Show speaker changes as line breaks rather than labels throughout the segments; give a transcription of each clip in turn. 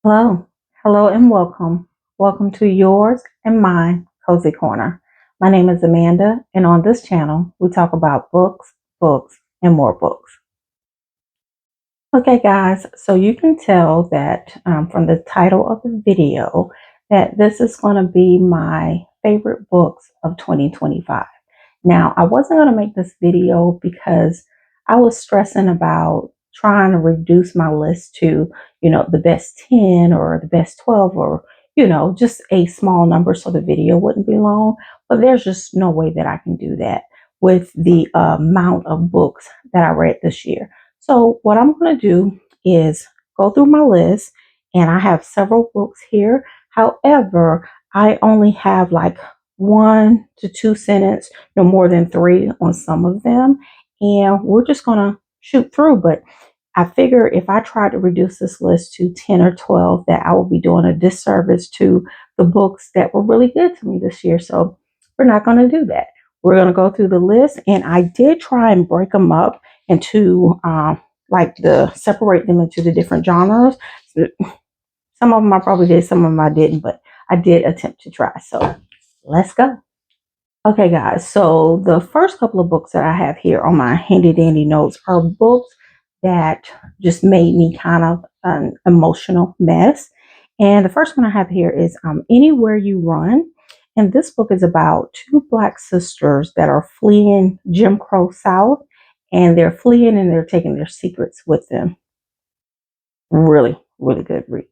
Hello, hello, and welcome. Welcome to yours and mine Cozy Corner. My name is Amanda, and on this channel, we talk about books, and more books. Okay, guys, so you can tell that from the title of the video that this is going to be my favorite books of 2025. Now, I wasn't going to make this video because I was stressing about trying to reduce my list to, the best 10 or the best 12 or, just a small number so the video wouldn't be long. But there's just no way that I can do that with the amount of books that I read this year. So, what I'm going to do is go through my list, and I have several books here. However, I only have like 1 to 2 sentence, no more than three on some of them. And we're just going to shoot through. But I figure if I try to reduce this list to 10 or 12, that I will be doing a disservice to the books that were really good to me this year. So we're not going to do that. We're going to go through the list. And I did try and break them up into separate them into the different genres. Some of them I probably did, some of them I didn't, but I did attempt to try. So let's go. Okay, guys. So the first couple of books that I have here on my handy dandy notes are books that just made me kind of an emotional mess. And the first one I have here is Anywhere You Run. And this book is about two Black sisters that are fleeing Jim Crow South, and they're fleeing and they're taking their secrets with them. Really, really good read.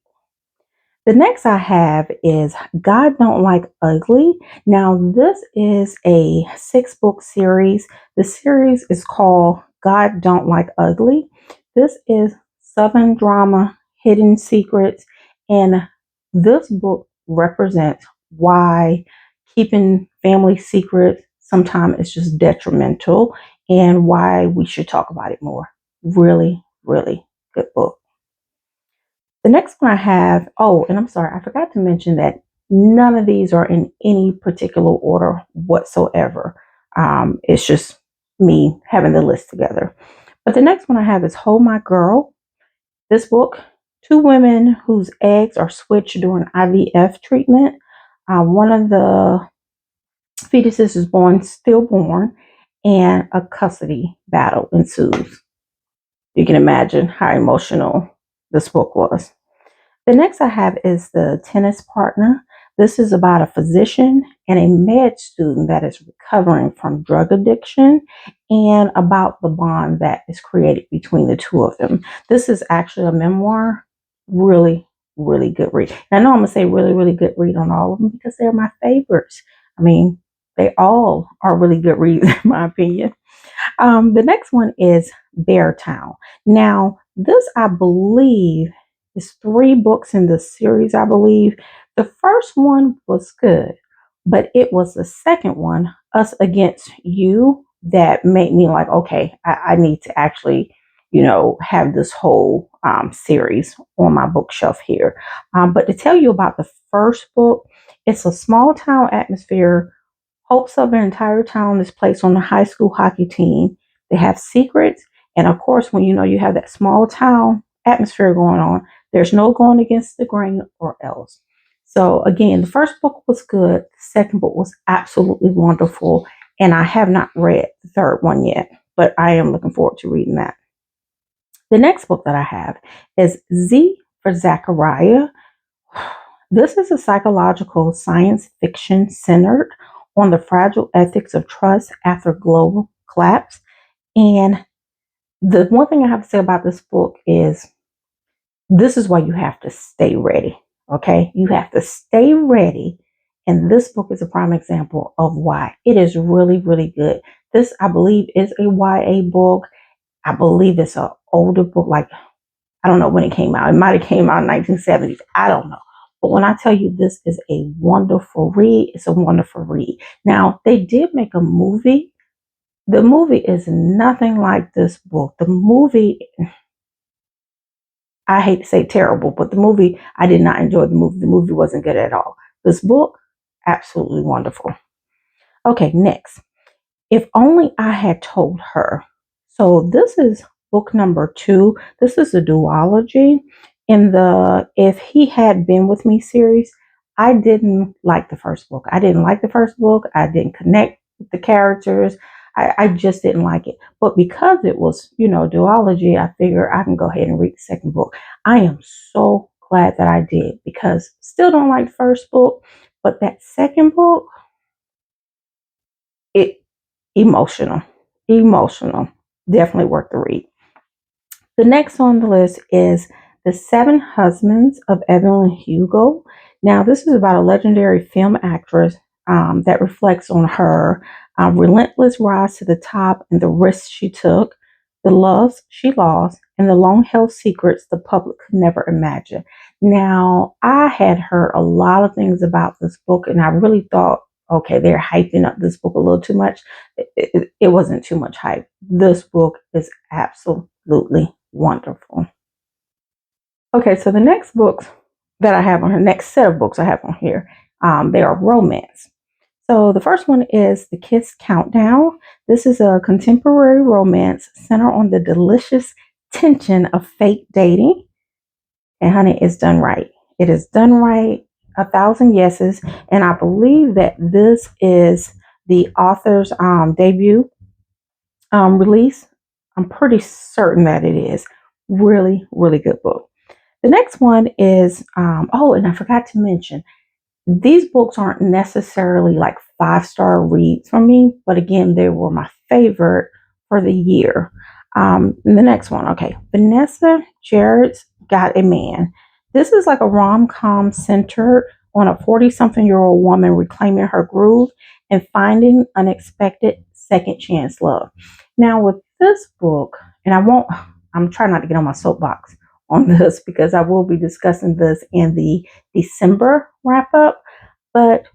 The next I have is God Don't Like Ugly. Now, this is a 6 book series. The series is called God Don't Like Ugly. This is Southern drama, hidden secrets, and this book represents why keeping family secrets sometimes is just detrimental and why we should talk about it more. Really, really good book. The next one I have, oh, and I'm sorry, I forgot to mention that none of these are in any particular order whatsoever. It's just me having the list together. But the next one I have is Hold My Girl. This book, two women whose eggs are switched during IVF treatment. One of the fetuses is born stillborn, and a custody battle ensues. You can imagine how emotional this book was. The next I have is The Tennis Partner. This is about a physician and a med student that is recovering from drug addiction and about the bond that is created between the two of them. This is actually a memoir. Really, really good read. And I know I'm going to say really, really good read on all of them because they're my favorites. I mean, they all are really good reads in my opinion. The next one is Beartown. Now, this I believe is 3 books in the series, I believe. The first one was good, but it was the second one, Us Against You, that made me like, okay, I need to actually, have this whole series on my bookshelf here. But to tell you about the first book, it's a small town atmosphere. Hopes of an entire town is placed on the high school hockey team. They have secrets. And of course, when you have that small town atmosphere going on, there's no going against the grain or else. So again, the first book was good. The second book was absolutely wonderful. And I have not read the third one yet, but I am looking forward to reading that. The next book that I have is Z for Zachariah. This is a psychological science fiction centered on the fragile ethics of trust after global collapse. And the one thing I have to say about this book is this is why you have to stay ready. Okay. You have to stay ready. And this book is a prime example of why. It is really, really good. This, I believe, is a YA book. I believe it's an older book. Like, I don't know when it came out. It might have came out in 1970s. I don't know. But when I tell you this is a wonderful read, it's a wonderful read. Now, they did make a movie. The movie is nothing like this book. The movie, I hate to say terrible, but the movie, I did not enjoy the movie. The movie wasn't good at all. This book, absolutely wonderful. Okay, next. If Only I Had Told Her. So this is book number 2. This is a duology. In the If He Had Been With Me series, I didn't like the first book. I didn't like the first book. I didn't connect with the characters. I just didn't like it. But because it was, duology, I figured I can go ahead and read the second book. I am so glad that I did, because still don't like the first book, but that second book, it emotional, emotional, definitely worth the read. The next on the list is The Seven Husbands of Evelyn Hugo. Now, this is about a legendary film actress that reflects on her relentless rise to the top and the risks she took, the loves she lost, and the long held secrets the public could never imagine. Now, I had heard a lot of things about this book, and I really thought, okay, they're hyping up this book a little too much. It wasn't too much hype. This book is absolutely wonderful. Okay, so the next books that I have on here, next set of books I have on here, they are romance. So the first one is The Kiss Countdown. This is a contemporary romance centered on the delicious tension of fake dating. And honey, it's done right. It is done right. 1,000 yeses. And I believe that this is the author's debut release. I'm pretty certain that it is. Really, really good book. The next one is, and I forgot to mention, these books aren't necessarily like 5-star reads for me, but again, they were my favorite for the year. And the next one, okay, Vanessa Jarrett's Got a Man. This is like a rom-com centered on a 40-something-year-old woman reclaiming her groove and finding unexpected second chance love. Now, with this book, and I'm trying not to get on my soapbox on this because I will be discussing this in the December wrap up. But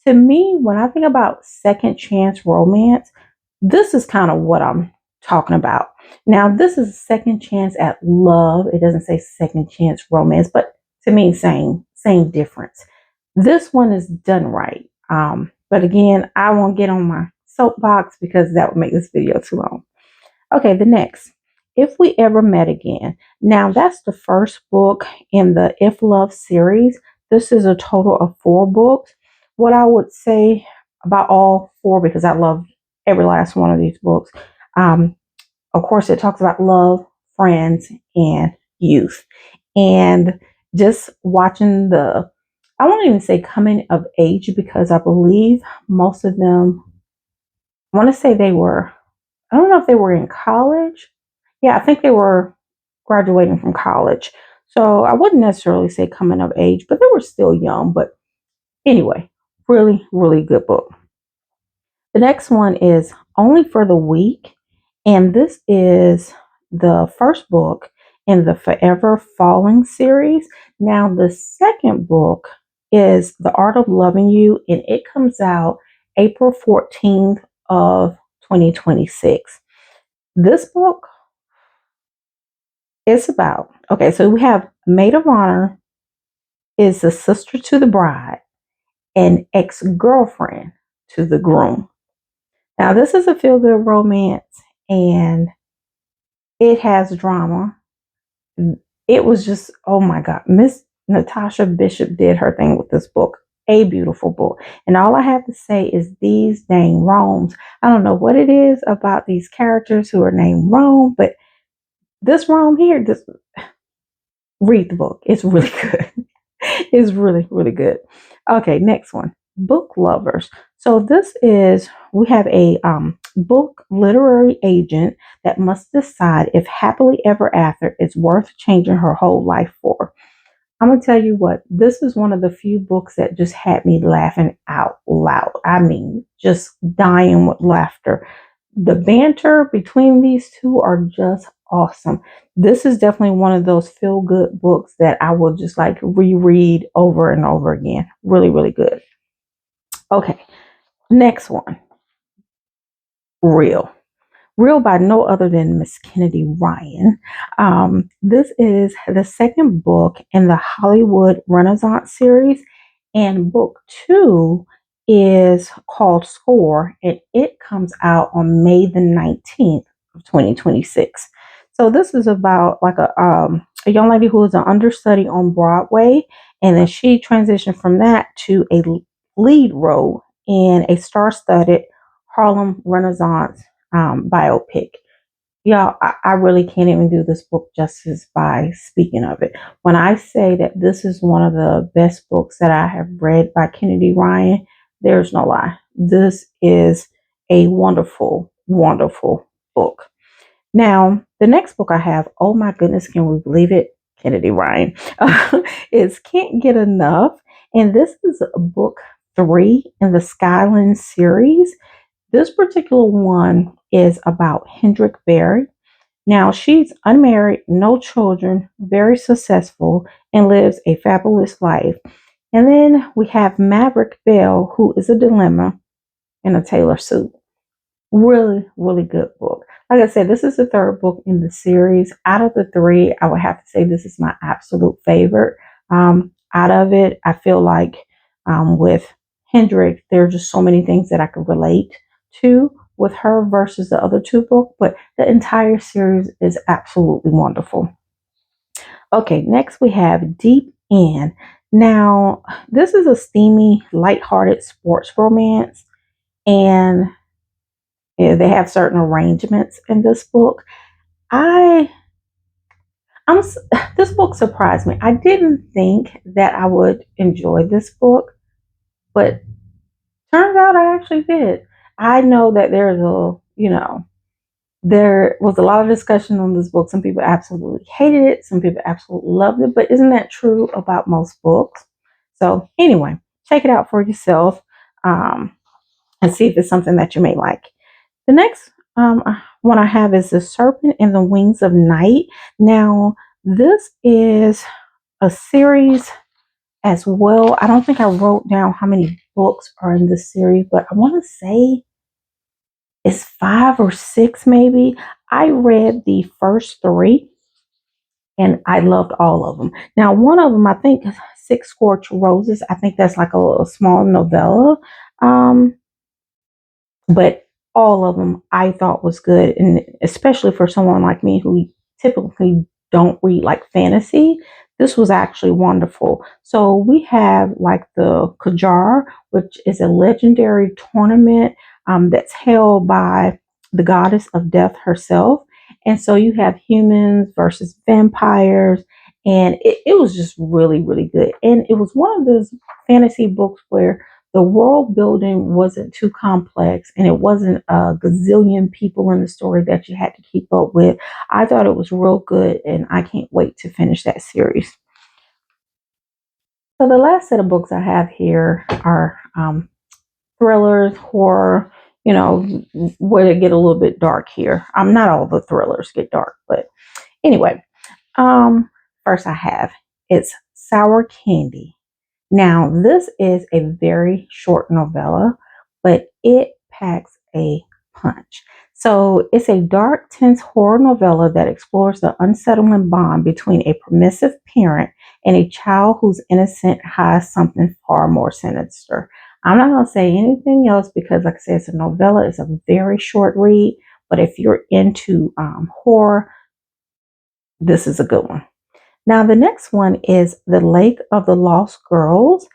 to me, when I think about second chance romance, this is kind of what I'm talking about. Now, this is second chance at love. It doesn't say second chance romance, but to me, same difference. This one is done right. But again, I won't get on my soapbox because that would make this video too long. Okay, the next, If We Ever Met Again. Now, that's the first book in the If Love series. This is a total of 4 books. What I would say about all 4, because I love every last one of these books, of course, it talks about love, friends, and youth. And just watching I won't even say coming of age, because I believe most of them, I want to say I don't know if they were in college. Yeah, I think they were graduating from college. So I wouldn't necessarily say coming of age, but they were still young. But anyway, really, really good book. The next one is Only for the Weak. And this is the first book in the Forever Falling series. Now, the second book is The Art of Loving You, and it comes out April 14th of 2026. This book is about, okay, so we have Maid of Honor is the sister to the bride and ex-girlfriend to the groom. Now, this is a feel-good romance, and it has drama. It was just, oh my God, Miss Natasha Bishop did her thing with this book. A beautiful book. And all I have to say is these dang Romes. I don't know what it is about these characters who are named Rome, but this Rome here, read the book. It's really good. It's really, really good. Okay, next one. Book lovers. So we have a book literary agent that must decide if Happily Ever After is worth changing her whole life for. I'm going to tell you what, this is one of the few books that just had me laughing out loud. I mean, just dying with laughter. The banter between these two are just awesome. This is definitely one of those feel good books that I will just like reread over and over again. Really, really good. Okay, next one. Real. Real by no other than Miss Kennedy Ryan. This is the second book in the Hollywood Renaissance series, and book 2 is called Score, and it comes out on May the 19th of 2026. So this is about like a young lady who was an understudy on Broadway, and then she transitioned from that to a lead role in a star-studded Harlem Renaissance biopic. Y'all, I really can't even do this book justice by speaking of it. When I say that this is one of the best books that I have read by Kennedy Ryan, there's no lie. This is a wonderful, wonderful book. Now, the next book I have, oh my goodness, can we believe it? Kennedy Ryan, is Can't Get Enough. And this is book 3 in the Skyland series. This particular one is about Hendrick Berry. Now, she's unmarried, no children, very successful, and lives a fabulous life. And then we have Maverick Bell, who is a dilemma in a tailor suit. Really, really good book. Like I said, this is the third book in the series. Out of the 3, I would have to say this is my absolute favorite. Out of it, I feel like with Hendrick, there are just so many things that I could relate to with her versus the other 2 books, but the entire series is absolutely wonderful. Okay, next we have Deep End. Now, this is a steamy, lighthearted sports romance, and they have certain arrangements in this book. I I'm this book surprised me. I didn't think that I would enjoy this book, but turns out I actually did. I know that there's there was a lot of discussion on this book. Some people absolutely hated it, some people absolutely loved it, but isn't that true about most books? So anyway, check it out for yourself, um, and see if it's something that you may like. The next one I have is The Serpent and the Wings of Night. Now, this is a series as well. I don't think I wrote down how many books are in this series, but I want to say it's 5 or 6 maybe. I read the first 3 and I loved all of them. Now, one of them, I think, Six Scorched Roses. I think that's like a small novella. Um, but all of them I thought was good, and especially for someone like me who typically don't read like fantasy, this was actually wonderful. So we have like the Kajar, which is a legendary tournament that's held by the goddess of death herself, and so you have humans versus vampires, and it was just really, really good. And it was one of those fantasy books where the world building wasn't too complex and it wasn't a gazillion people in the story that you had to keep up with. I thought it was real good and I can't wait to finish that series. So, the last set of books I have here are thrillers, horror, where they get a little bit dark here. Not all the thrillers get dark, but anyway, um, first I have it's Sour Candy. Now, this is a very short novella, but it packs a punch. So, it's a dark, tense horror novella that explores the unsettling bond between a permissive parent and a child whose innocence hides something far more sinister. I'm not going to say anything else because, like I said, it's a novella, it's a very short read, but if you're into horror, this is a good one. Now, the next one is The Lake of the Lost Girls.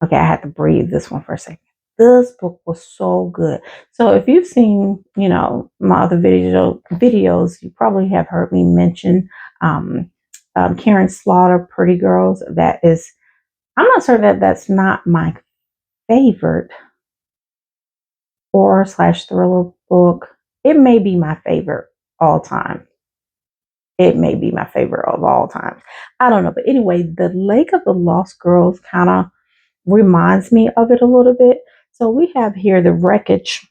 Okay, I had to breathe this one for a second. This book was so good. So if you've seen, my other videos, you probably have heard me mention Karen Slaughter, Pretty Girls. That is, I'm not sure that that's not my favorite horror slash thriller book. It may be my favorite all time. It may be my favorite of all time. I don't know. But anyway, The Lake of the Lost Girls kind of reminds me of it a little bit. So we have here the wreckage.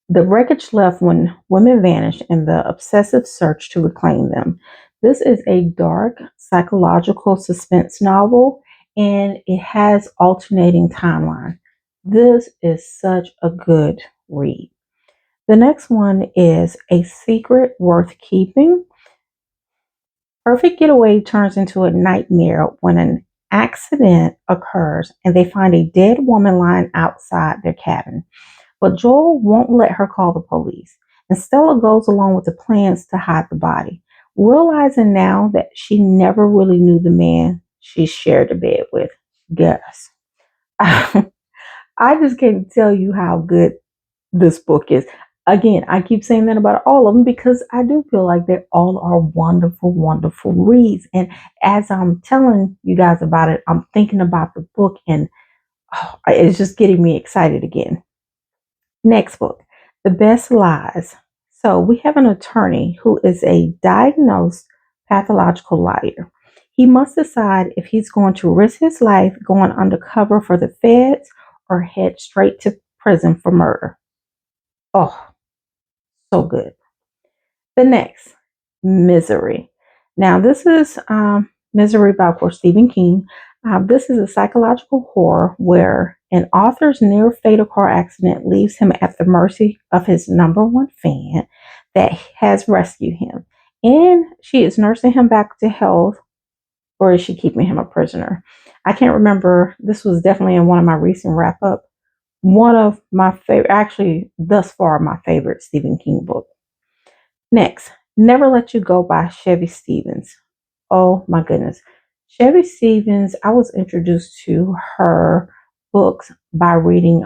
The wreckage left when women vanished and the obsessive search to reclaim them. This is a dark psychological suspense novel and it has alternating timeline. This is such a good read. The next one is A Secret Worth Keeping. Perfect Getaway turns into a nightmare when an accident occurs and they find a dead woman lying outside their cabin. But Joel won't let her call the police. and Stella goes along with the plans to hide the body, realizing now that she never really knew the man she shared the bed with. Guess. I just can't tell you how good this book is. Again, I keep saying that about all of them because I do feel like they all are wonderful, wonderful reads. And as I'm telling you guys about it, I'm thinking about the book and it's just getting me excited again. Next book, The Best Lies. So we have an attorney who is a diagnosed pathological liar. He must decide if he's going to risk his life going undercover for the feds or head straight to prison for murder. Oh, so good. The next, Misery. Now, this is Misery by, of course, Stephen King. This is a psychological horror where an author's near fatal car accident leaves him at the mercy of his number one fan that has rescued him. And she is nursing him back to health, or is she keeping him a prisoner? I can't remember. This was definitely in one of my recent wrap up. One of my favorite, actually, thus far, my favorite Stephen King book. Next, Never Let You Go by Chevy Stevens. Oh my goodness. Chevy Stevens, I was introduced to her books by reading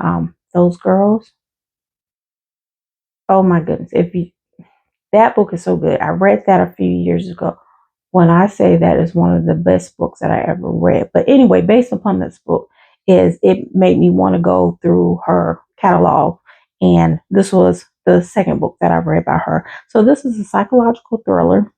Those Girls. Oh my goodness. If you That book is so good. I read that a few years ago. When I say that is one of the best books that I ever read. But anyway, based upon this book, is it made me want to go through her catalog. And this was the second book that I read by her. So this is a psychological thriller.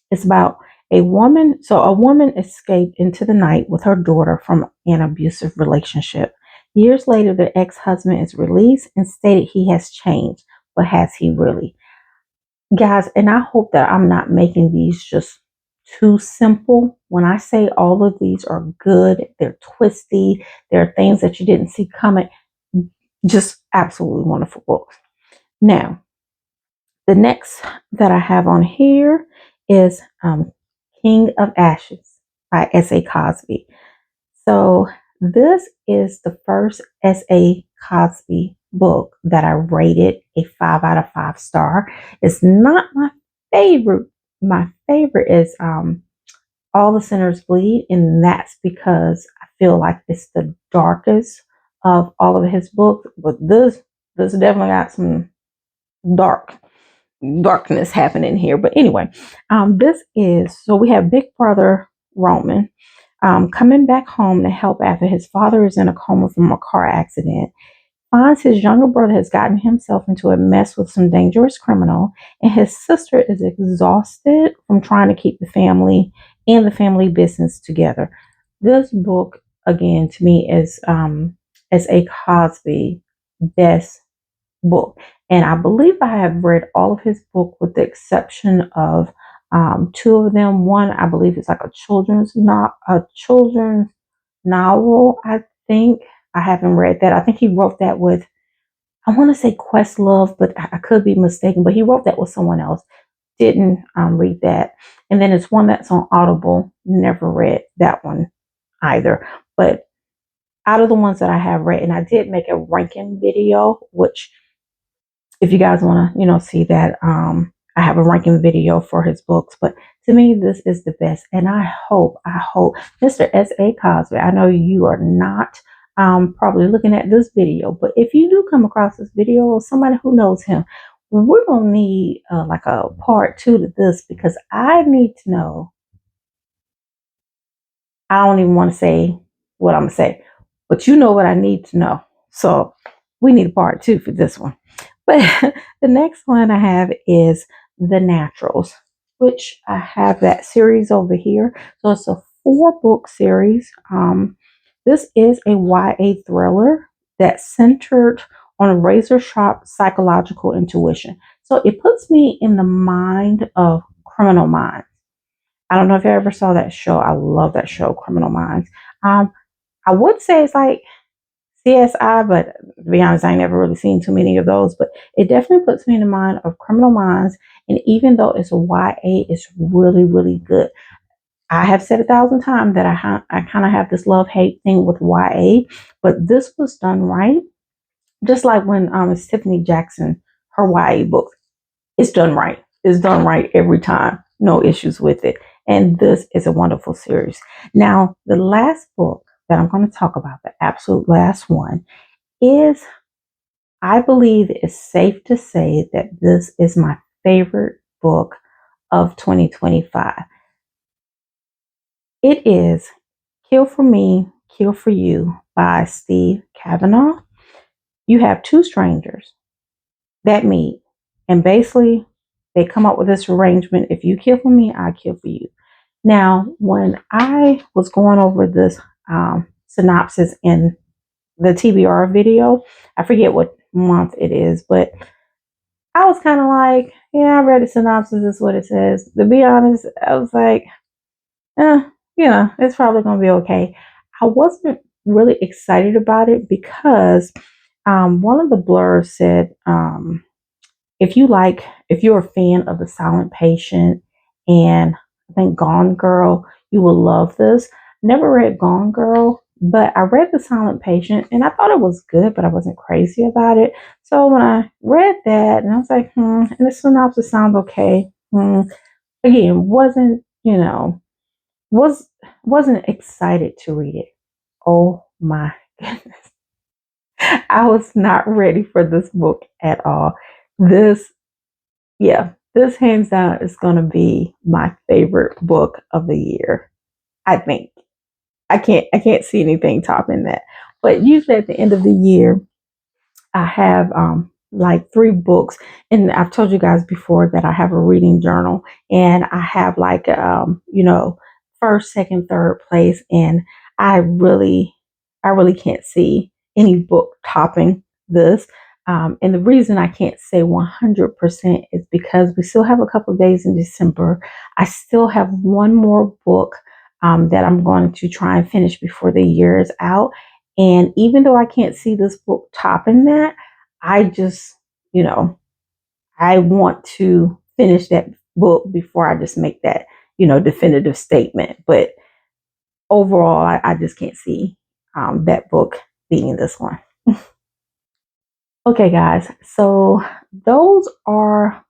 It's about a woman. So a woman escaped into the night with her daughter from an abusive relationship. Years later, the ex-husband is released and stated he has changed. But has he really? Guys, and I hope that I'm not making these just too simple. When I say all of these are good, they're twisty, they're things that you didn't see coming, just absolutely wonderful books. Now, the next that I have on here is King of Ashes by S.A. Cosby. So, this is the first S.A. Cosby book that I rated a 5 out of 5 star. It's not my favorite. My favorite is All the Sinners Bleed, and that's because I feel like it's the darkest of all of his books. But this definitely got some darkness happening here. But anyway, this is so we have Big Brother Roman coming back home to help after his father is in a coma from a car accident. Finds his younger brother has gotten himself into a mess with some dangerous criminal, and his sister is exhausted from trying to keep the family and the family business together. This book, again, to me is S.A. Cosby best book, and I believe I have read all of his book with the exception of two of them. One, I believe, is like a children's novel. I think I haven't read that. I think he wrote that with, I want to say Questlove, but I could be mistaken. But he wrote that with someone else. Didn't read that. And then it's one that's on Audible. Never read that one either. But out of the ones that I have read, and I did make a ranking video, which if you guys want to, see that, I have a ranking video for his books. But to me, this is the best. And I hope, Mr. S.A. Cosby, I know you are not probably looking at this video, but if you do come across this video or somebody who knows him, we're going to need like a part 2 to this because I need to know. I don't even want to say what I'm going to say, but you know what I need to know. So we need a part 2 for this one. But the next one I have is The Naturals, which I have that series over here. So it's a 4-book series. This is a YA thriller that's centered on a razor sharp psychological intuition. So it puts me in the mind of Criminal Minds. I don't know if you ever saw that show. I love that show, Criminal Minds. I would say it's like CSI, but to be honest, I ain't never really seen too many of those. But it definitely puts me in the mind of Criminal Minds. And even though it's a YA, it's really, really good. I have said 1,000 times that I kind of have this love-hate thing with YA, but this was done right. Just like when Tiffany Jackson, her YA books, It's done right. It's done right every time. No issues with it. And this is a wonderful series. Now, the last book that I'm going to talk about, the absolute last one, is, I believe it's safe to say that this is my favorite book of 2025. It is Kill for Me, Kill for You by Steve Kavanaugh. You have two strangers that meet, and basically they come up with this arrangement: if you kill for me, I kill for you. Now, when I was going over this synopsis in the TBR video, I forget what month it is, but I was kind of like, yeah, I read the synopsis, is what it says. To be honest, I was like, eh, it's probably going to be okay. I wasn't really excited about it because one of the blurs said, if you're a fan of The Silent Patient and I think Gone Girl, you will love this. Never read Gone Girl, but I read The Silent Patient and I thought it was good, but I wasn't crazy about it. So when I read that, and I was like, and the synopsis sounds okay. Again, was wasn't excited to read it. Oh my goodness. I was not ready for this book at all. This this hands down is going to be my favorite book of the year. I think I can't see anything topping that. But usually at the end of the year, I have like three books, and I've told you guys before that I have a reading journal, and I have like first, second, third place, and I really I really can't see any book topping this. And the reason I can't say 100% is because we still have a couple of days in December. I still have one more book that I'm going to try and finish before the year is out. And even though I can't see this book topping that, I just, you know, I want to finish that book before I just make that, definitive statement. But overall, I just can't see that book beating this one. Okay, guys. So those are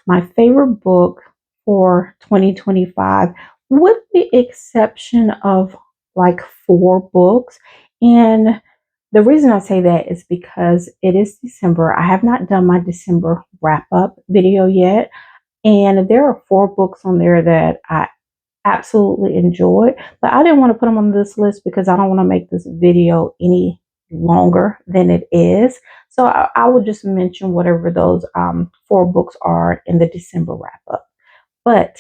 my favorite book for 2025, with the exception of like four books. And the reason I say that is because it is December. I have not done my December wrap up video yet. And there are four books on there that I absolutely enjoyed, but I didn't want to put them on this list because I don't want to make this video any longer than it is. So I would just mention whatever those four books are in the December wrap up. But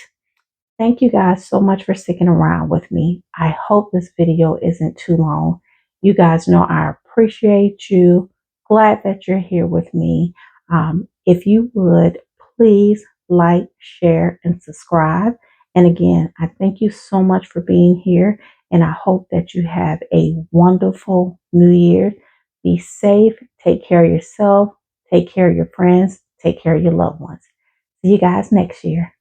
thank you guys so much for sticking around with me. I hope this video isn't too long. You guys know I appreciate you. Glad that you're here with me. If you would, please like, share, and subscribe. And again, I thank you so much for being here. And I hope that you have a wonderful new year. Be safe. Take care of yourself. Take care of your friends. Take care of your loved ones. See you guys next year.